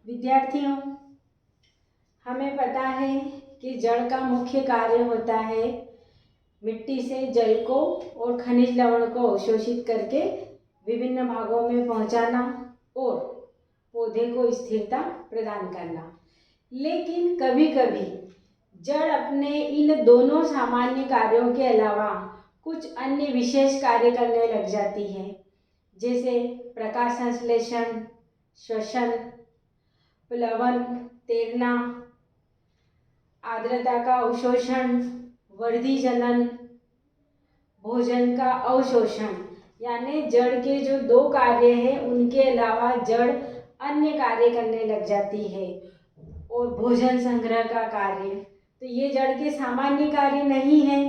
विद्यार्थियों, हमें पता है कि जड़ का मुख्य कार्य होता है मिट्टी से जल को और खनिज लवण को अवशोषित करके विभिन्न भागों में पहुंचाना और पौधे को स्थिरता प्रदान करना। लेकिन कभी कभी जड़ अपने इन दोनों सामान्य कार्यों के अलावा कुछ अन्य विशेष कार्य करने लग जाती है, जैसे प्रकाश संश्लेषण, श्वसन, प्लवन, तैरना, आर्द्रता का अवशोषण, वर्धी जनन, भोजन का अवशोषण। यानी जड़ के जो दो कार्य हैं उनके अलावा जड़ अन्य कार्य करने लग जाती है। और भोजन संग्रह का कार्य, तो ये जड़ के सामान्य कार्य नहीं है।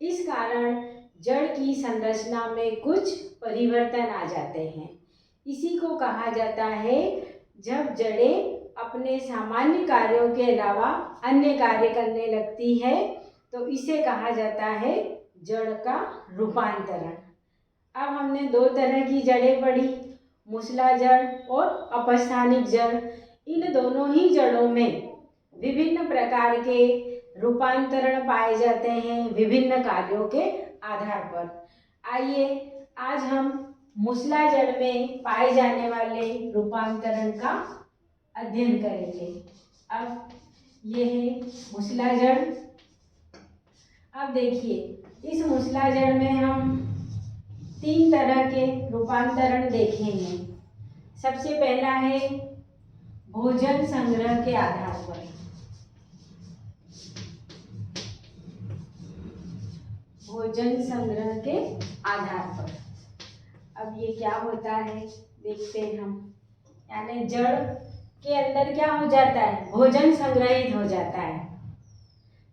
इस कारण जड़ की संरचना में कुछ परिवर्तन आ जाते हैं। इसी को कहा जाता है, जब जड़ें अपने सामान्य कार्यों के अलावा अन्य कार्य करने लगती है तो इसे कहा जाता है जड़ का रूपांतरण। अब हमने दो तरह की जड़ें पढ़ी, मूसला जड़ और अपस्थानिक जड़। इन दोनों ही जड़ों में विभिन्न प्रकार के रूपांतरण पाए जाते हैं विभिन्न कार्यों के आधार पर। आइए आज हम मूसला जड़ में पाए जाने वाले रूपांतरण का अध्ययन करेंगे। अब ये है मूसला जड़। अब देखिए, इस मूसला जड़ में हम तीन तरह के रूपांतरण देखेंगे। सबसे पहला है भोजन संग्रह के आधार पर। भोजन संग्रह के आधार पर अब ये क्या होता है देखते हैं हम। यानी जड़ के अंदर क्या हो जाता है, भोजन संग्रहित हो जाता है।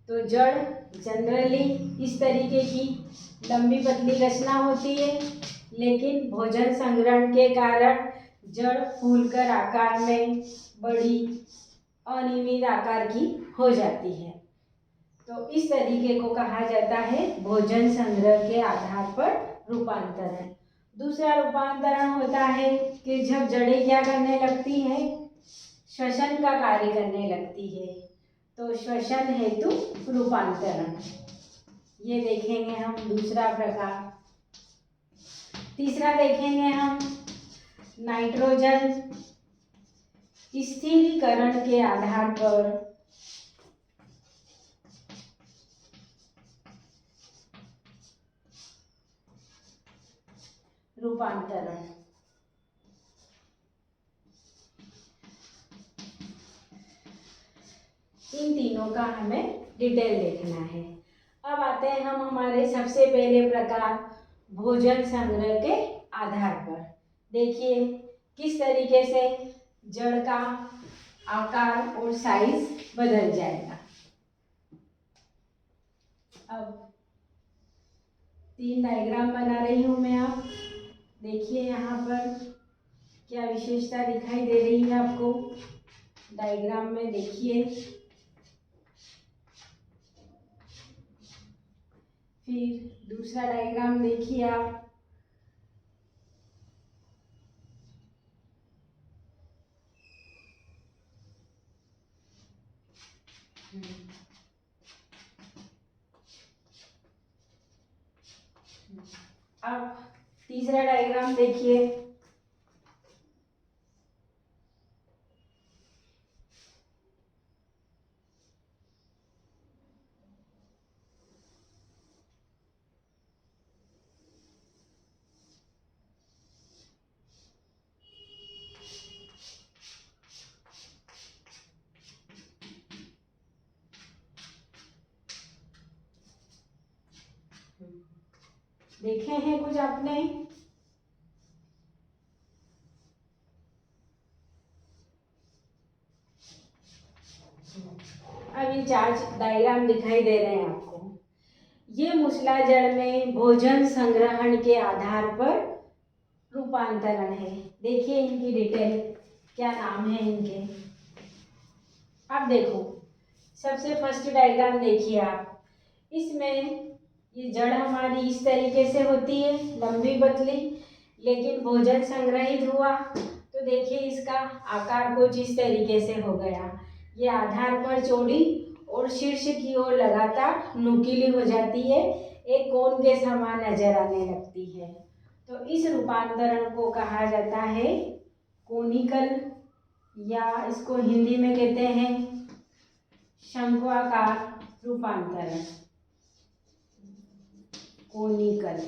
तो जड़ जनरली इस तरीके की लंबी पतली रचना होती है, लेकिन भोजन संग्रहण के कारण जड़ फूलकर आकार में बड़ी अनियमित आकार की हो जाती है। तो इस तरीके को कहा जाता है भोजन संग्रह के आधार पर रूपांतरण। दूसरा रूपांतरण होता है कि जब जड़ें क्या करने लगती हैं, श्वसन का कार्य करने लगती है, तो श्वसन हेतु रूपांतरण ये देखेंगे हम दूसरा प्रकार। तीसरा देखेंगे हम नाइट्रोजन स्थिरीकरण के आधार पर रूपांतरण। इन तीनों का हमें डिटेल देखना है। अब आते हैं हम हमारे सबसे पहले प्रकार भोजन संग्रह के आधार पर। देखिए किस तरीके से जड़ का आकार और साइज बदल जाएगा। अब तीन डायग्राम बना रही हूं मैं। आप देखिए यहाँ पर क्या विशेषता दिखाई दे रही है आपको डायग्राम में। देखिए फिर दूसरा डायग्राम देखिए आप। अब तीसरा डायग्राम देखिए। देखे हैं कुछ आपने? अब ये चार डायग्राम दिखाई दे रहे हैं आपको। ये मूसला जड़ में भोजन संग्रहण के आधार पर रूपांतरण है। देखिए इनकी डिटेल, क्या नाम है इनके। अब देखो सबसे फर्स्ट डायग्राम देखिए आप। इसमें ये जड़ हमारी इस तरीके से होती है, लंबी पतली, लेकिन भोजन संग्रहित हुआ तो देखिए इसका आकार कुछ इस तरीके से हो गया। ये आधार पर चौड़ी और शीर्ष की ओर लगातार नुकीली हो जाती है, एक कोन के समान नजर आने लगती है। तो इस रूपांतरण को कहा जाता है कोनिकल, या इसको हिंदी में कहते हैं शंक्वाकार रूपांतरण, कोनिकल।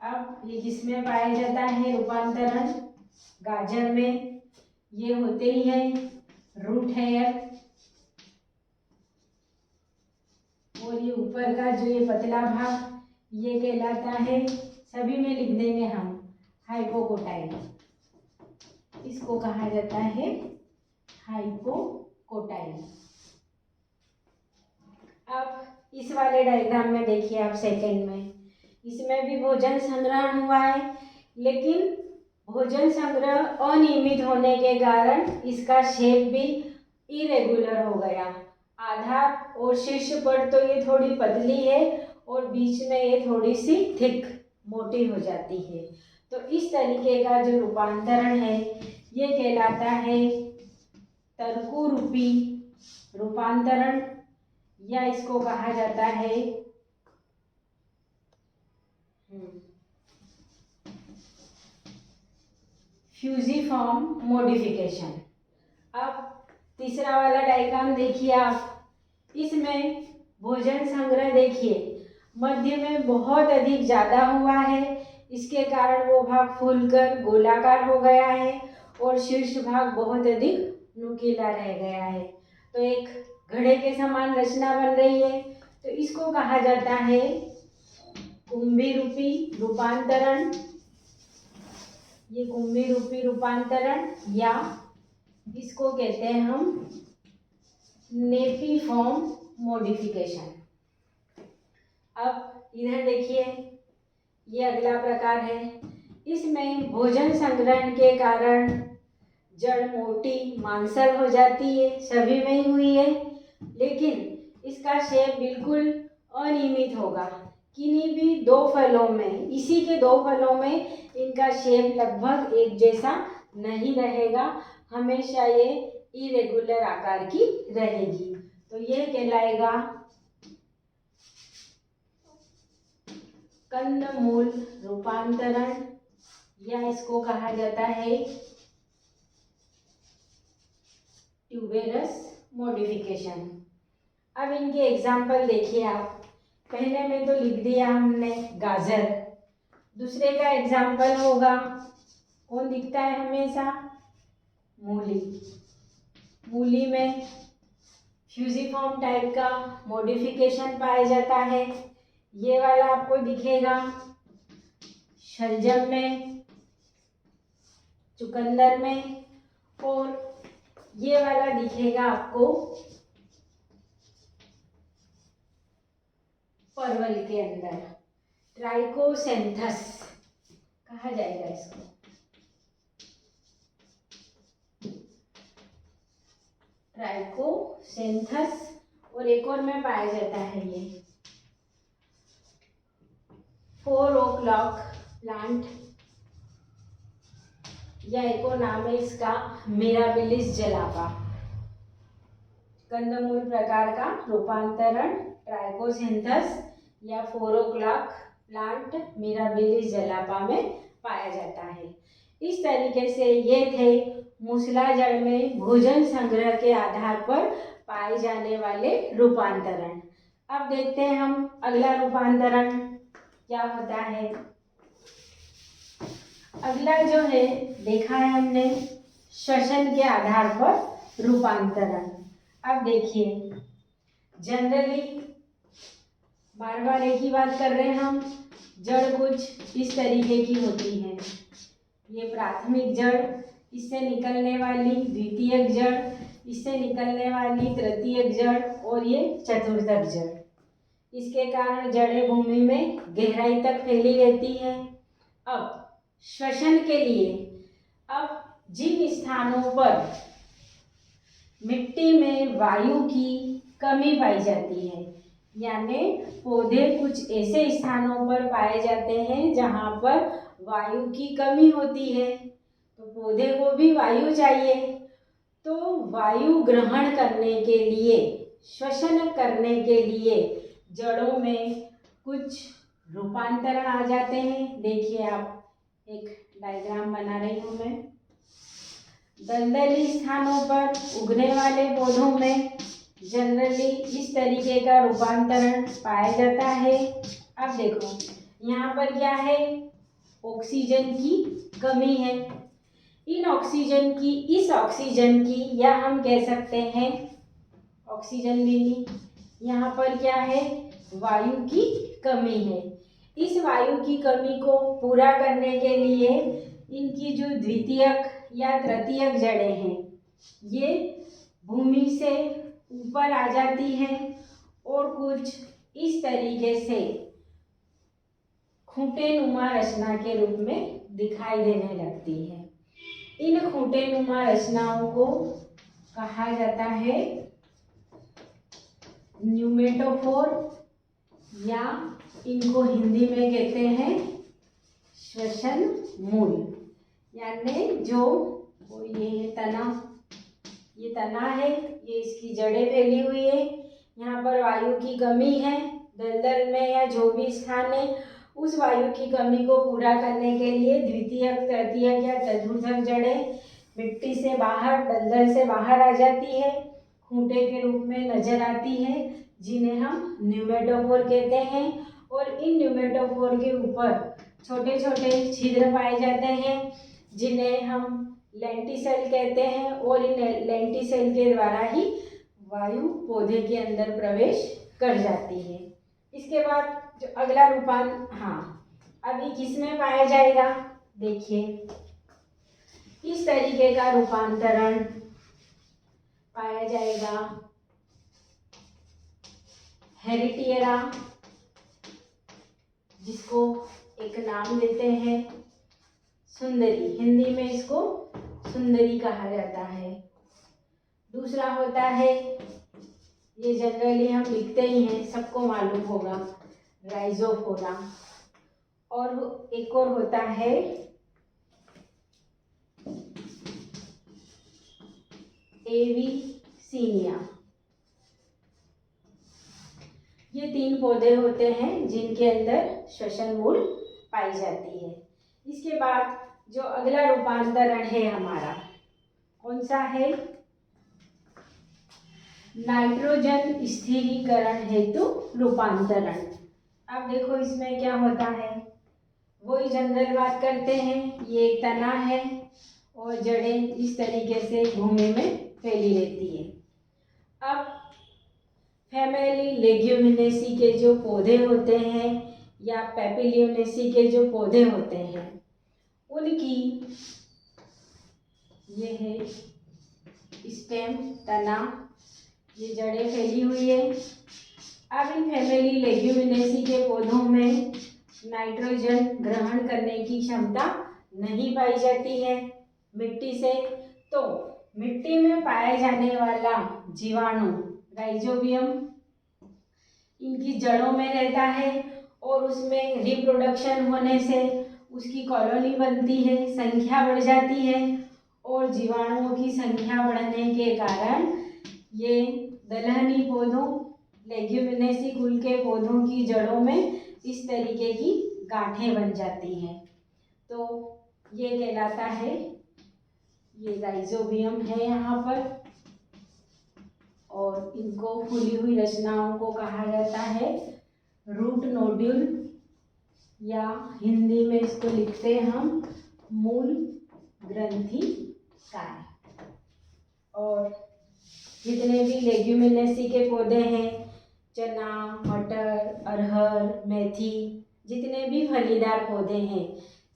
अब ये किसमें पाया जाता है रूपांतरण? गाजर में। ये होते ही है रूट हेयर, और ये ऊपर का जो ये पतला भाग ये कहलाता है, सभी में लिख देंगे हम, हाइपोकोटाइल। इसको कहा जाता है हाइपोकोटाइल। अब इस वाले डायग्राम में देखिए आप सेकंड में, इसमें भी भोजन संग्रहण हुआ है, लेकिन भोजन संग्रह अनियमित होने के कारण इसका शेप भी इरेगुलर हो गया। आधार और शीर्ष पर तो ये थोड़ी पतली है और बीच में ये थोड़ी सी थिक, मोटी हो जाती है। तो इस तरीके का जो रूपांतरण है ये कहलाता है तर्कुरूपी रूपांतरण, या इसको कहा जाता है फ्यूजिफॉर्म मॉडिफिकेशन। अब तीसरा वाला डायग्राम देखिए आप, इसमें भोजन संग्रह देखिए मध्य में बहुत अधिक ज़्यादा हुआ है, इसके कारण वो भाग फूलकर गोलाकार हो गया है और शीर्ष भाग बहुत अधिक नुकीला रह गया है। तो एक घड़े के समान रचना बन रही है। तो इसको कहा जाता है कुंभी रूपी रूपांतरण, ये कुंभी रूपी रूपांतरण, या इसको कहते हैं हम नेफिफॉर्म मॉडिफिकेशन। अब इधर देखिए ये अगला प्रकार है, इसमें भोजन संग्रहण के कारण जड़ मोटी मांसल हो जाती है, सभी में ही हुई है, लेकिन इसका शेप बिल्कुल अनियमित होगा। किन्हीं भी दो फलों में, इसी के दो फलों में इनका शेप लगभग एक जैसा नहीं रहेगा, हमेशा ये इरेगुलर आकार की रहेगी। तो ये कहलाएगा कंदमूल रूपांतरण, या इसको कहा जाता है ट्यूबेरस मॉडिफिकेशन। अब इनके एग्जाम्पल देखिए आप, पहले में तो लिख दिया हमने गाजर, दूसरे का एग्जाम्पल होगा, कौन दिखता है हमेशा? मूली। मूली में फ्यूजिफॉर्म टाइप का मॉडिफिकेशन पाया जाता है, ये वाला आपको दिखेगा शलजम में, चुकंदर में, और ये वाला दिखेगा आपको परवल के अंदर, ट्राइकोसेंथस कहा जाएगा इसको। ट्राइकोसेंथस, और एक और में पाया जाता है ये 4 o'clock प्लांट, या एक और नाम है इसका मिराबिलिस जलापा। कंदमूल प्रकार का रूपांतरण ट्राइकोसेंथस या 4 o'clock प्लांट मिराबिलिस जलापा में पाया जाता है। इस तरीके से ये थे मूसलाजड़ में भोजन संग्रह के आधार पर पाए जाने वाले रूपांतरण। अब देखते हैं हम अगला रूपांतरण क्या होता है। अगला जो है देखा है हमने श्वसन के आधार पर रूपांतरण। अब देखिए जनरली बार बार एक ही बात कर रहे हैं हम, जड़ कुछ इस तरीके की होती है, ये प्राथमिक जड़, इससे निकलने वाली द्वितीयक जड़, इससे निकलने वाली तृतीयक जड़, और ये चतुर्थक जड़। इसके कारण जड़ें भूमि में गहराई तक फैली रहती है। अब श्वसन के लिए, अब जिन स्थानों पर मिट्टी में वायु की कमी पाई जाती है, यानी पौधे कुछ ऐसे स्थानों पर पाए जाते हैं जहाँ पर वायु की कमी होती है, तो पौधे को भी वायु चाहिए। तो वायु ग्रहण करने के लिए, श्वसन करने के लिए जड़ों में कुछ रूपांतरण आ जाते हैं। देखिए आप, एक डायग्राम बना रही हूँ मैं। दलदली स्थानों पर उगने वाले पौधों में जनरली इस तरीके का रूपांतरण पाया जाता है। अब देखो यहाँ पर क्या है, ऑक्सीजन की कमी है। इस ऑक्सीजन की या हम कह सकते हैं ऑक्सीजन भी नहीं, यहाँ पर क्या है, वायु की कमी है। इस वायु की कमी को पूरा करने के लिए इनकी जो द्वितीयक या तृतीयक जड़ें हैं, ये भूमि से ऊपर आ जाती हैं और कुछ इस तरीके से खूंटेनुमा रचना के रूप में दिखाई देने लगती है। इन खूंटेनुमा रचनाओं को कहा जाता है न्यूमेटोफोर, या इनको हिंदी में कहते हैं श्वसन मूल। यानी जो ये तना है, ये इसकी जड़ें फैली हुई है। यहाँ पर वायु की कमी है, दलदल में या जो भी स्थान है, उस वायु की कमी को पूरा करने के लिए द्वितीयक, तृतीयक या चतुर्थक जड़ें मिट्टी से बाहर, दलदल से बाहर आ जाती है, खूंटे के रूप में नजर आती है, जिन्हें हम न्यूमेटोफोर कहते हैं। और इन न्यूमेटोफोर के ऊपर छोटे छोटे छिद्र पाए जाते हैं, जिन्हें हम लेंटिसेल कहते हैं। और इन लेंटिसेल के द्वारा ही वायु पौधे के अंदर प्रवेश कर जाती है। इसके बाद जो अगला अभी किसमें पाया जाएगा, देखिए इस तरीके का रूपांतरण पाया जाएगा हेरिटिएरा, जिसको एक नाम देते हैं सुंदरी, हिंदी में इसको सुंदरी कहा जाता है। दूसरा होता है, ये जनरली हम लिखते ही हैं, सबको मालूम होगा, राइजोफोरा। और एक और होता है एविसीनिया। ये 3 पौधे होते हैं जिनके अंदर श्वसन मूल पाई जाती है। इसके बाद जो अगला रूपांतरण है हमारा, कौन सा है, नाइट्रोजन स्थिरीकरण हेतु रूपांतरण। अब देखो इसमें क्या होता है, वही जनरल बात करते हैं। ये एक तना है और जड़ें इस तरीके से भूमि में फैली रहती है। अब फैमिली लेग्यूमिनेसी के जो पौधे होते हैं या पेपिलियोनेसी के जो पौधे होते हैं, उनकी ये है स्टेम, तना, ये जड़ें फैली हुई है। अब इन फैमिली लेग्यूमिनेसी के पौधों में नाइट्रोजन ग्रहण करने की क्षमता नहीं पाई जाती है मिट्टी से। तो मिट्टी में पाया जाने वाला जीवाणु राइजोबियम इनकी जड़ों में रहता है और उसमें रिप्रोडक्शन होने से उसकी कॉलोनी बनती है, संख्या बढ़ जाती है। और जीवाणुओं की संख्या बढ़ने के कारण ये दलहनी पौधों, लेग्यूमिनेसी कुल के पौधों की जड़ों में इस तरीके की गांठें बन जाती हैं। तो ये कहलाता है, ये राइजोबियम है यहाँ पर। और इनको फूली हुई रचनाओं को कहा जाता है रूट नोड्यूल, या हिंदी में इसको लिखते हैं हम मूल ग्रंथि काय। और जितने भी लेग्यूमिनेसी के पौधे हैं, चना, मटर, अरहर, मेथी, जितने भी फलीदार पौधे हैं,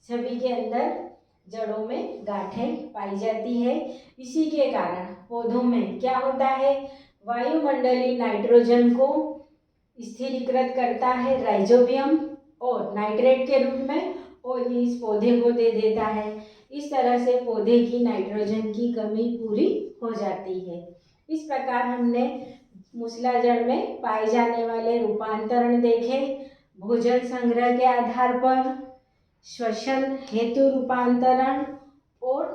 सभी के अंदर जड़ों में गांठें पाई जाती है। इसी के कारण पौधों में क्या होता है, वायुमंडलीय नाइट्रोजन को स्थिरीकृत करता है राइजोबियम और नाइट्रेट के रूप में, और ये इस पौधे को दे देता है। इस तरह से पौधे की नाइट्रोजन की कमी पूरी हो जाती है। इस प्रकार हमने मूसलाजड़ में पाए जाने वाले रूपांतरण देखे। भोजन संग्रह के आधार पर, श्वसन हेतु रूपांतरण और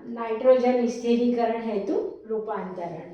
नाइट्रोजन स्थिरीकरण हेतु रूपांतरण।